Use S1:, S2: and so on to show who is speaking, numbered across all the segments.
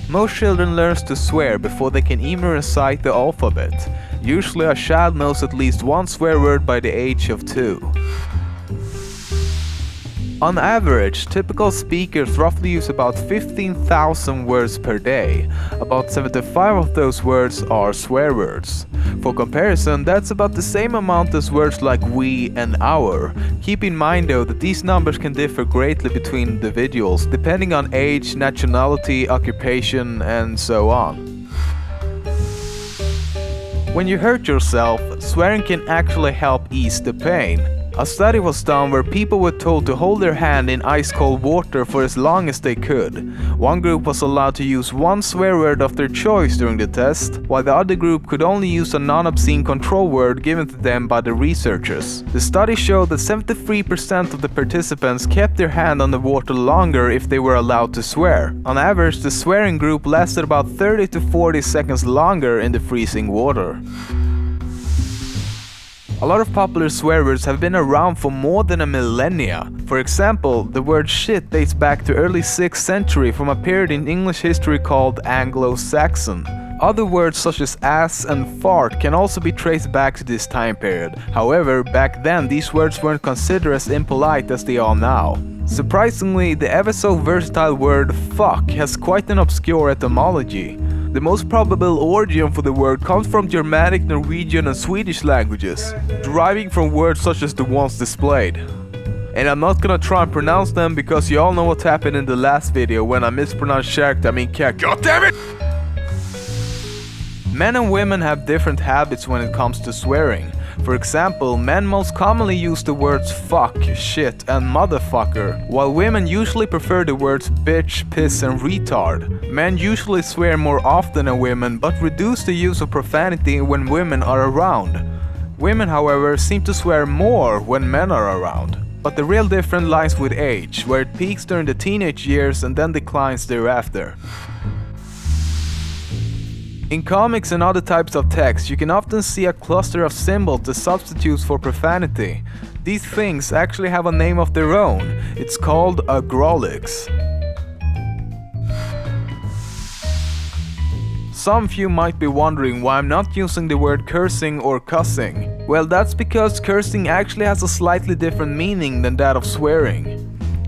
S1: Most children learn to swear before they can even recite the alphabet. Usually a child knows at least one swear word by the age of 2. On average, typical speakers roughly use about 15,000 words per day. About 75 of those words are swear words. For comparison, that's about the same amount as words like we and our. Keep in mind though that these numbers can differ greatly between individuals, depending on age, nationality, occupation, and so on. When you hurt yourself, swearing can actually help ease the pain. A study was done where people were told to hold their hand in ice-cold water for as long as they could. One group was allowed to use one swear word of their choice during the test, while the other group could only use a non-obscene control word given to them by the researchers. The study showed that 73% of the participants kept their hand on the water longer if they were allowed to swear. On average, the swearing group lasted about 30 to 40 seconds longer in the freezing water. A lot of popular swear words have been around for more than a millennia. For example, the word shit dates back to early 6th century from a period in English history called Anglo-Saxon. Other words such as ass and fart can also be traced back to this time period. However, back then these words weren't considered as impolite as they are now. Surprisingly, the ever so versatile word fuck has quite an obscure etymology. The most probable origin for the word comes from Germanic, Norwegian and Swedish languages, deriving from words such as the ones displayed. And I'm not gonna try and pronounce them because you all know what happened in the last video when I mispronounced character, I mean cat. God damn it! Men and women have different habits when it comes to swearing. For example, men most commonly use the words fuck, shit and motherfucker, while women usually prefer the words bitch, piss and retard. Men usually swear more often than women, but reduce the use of profanity when women are around. Women, however, seem to swear more when men are around. But the real difference lies with age, where it peaks during the teenage years and then declines thereafter. In comics and other types of text, you can often see a cluster of symbols as substitutes for profanity. These things actually have a name of their own. It's called a grolix. Some of you might be wondering why I'm not using the word cursing or cussing. Well, that's because cursing actually has a slightly different meaning than that of swearing.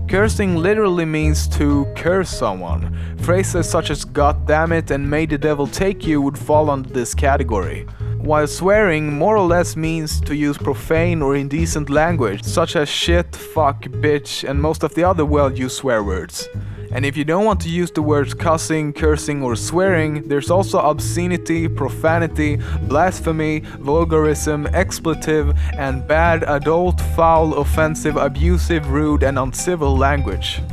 S1: Cursing literally means to curse someone. Phrases such as "God damn it" and "May the devil take you" would fall under this category. While swearing more or less means to use profane or indecent language, such as shit, fuck, bitch, and most of the other well-used swear words. And if you don't want to use the words cussing, cursing, or swearing, there's also obscenity, profanity, blasphemy, vulgarism, expletive, and bad, adult, foul, offensive, abusive, rude, and uncivil language.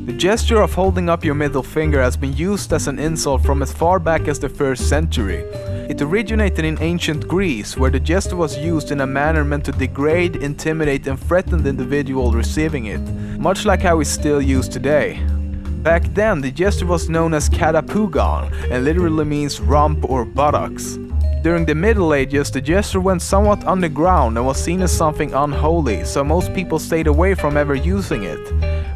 S1: The gesture of holding up your middle finger has been used as an insult from as far back as the 1st century. It originated in ancient Greece, where the gesture was used in a manner meant to degrade, intimidate and threaten the individual receiving it, much like how it's still used today. Back then, the gesture was known as katapugon and literally means rump or buttocks. During the Middle Ages, the gesture went somewhat underground and was seen as something unholy, so most people stayed away from ever using it.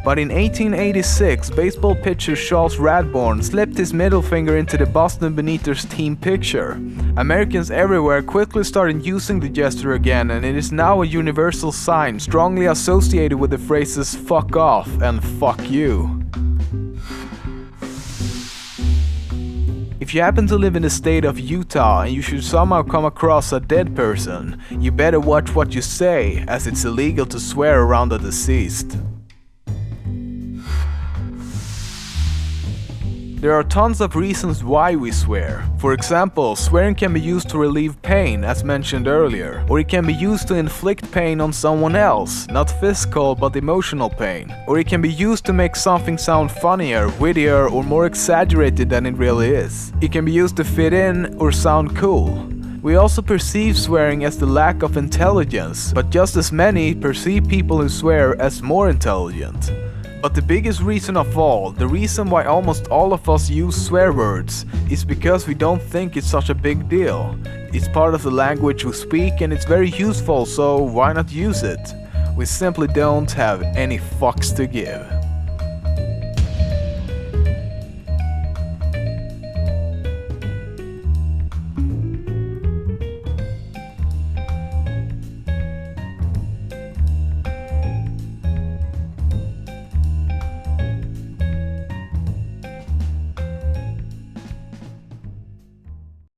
S1: But in 1886, baseball pitcher Charles Radbourn slipped his middle finger into the Boston Beneaters team picture. Americans everywhere quickly started using the gesture again, and it is now a universal sign strongly associated with the phrases "fuck off" and "fuck you." If you happen to live in the state of Utah and you should somehow come across a dead person, you better watch what you say, as it's illegal to swear around the deceased. There are tons of reasons why we swear. For example, swearing can be used to relieve pain, as mentioned earlier, or it can be used to inflict pain on someone else, not physical but emotional pain. Or it can be used to make something sound funnier, wittier, or more exaggerated than it really is. It can be used to fit in or sound cool. We also perceive swearing as the lack of intelligence, but just as many perceive people who swear as more intelligent. But the biggest reason of all, the reason why almost all of us use swear words, is because we don't think it's such a big deal. It's part of the language we speak and it's very useful, so why not use it? We simply don't have any fucks to give.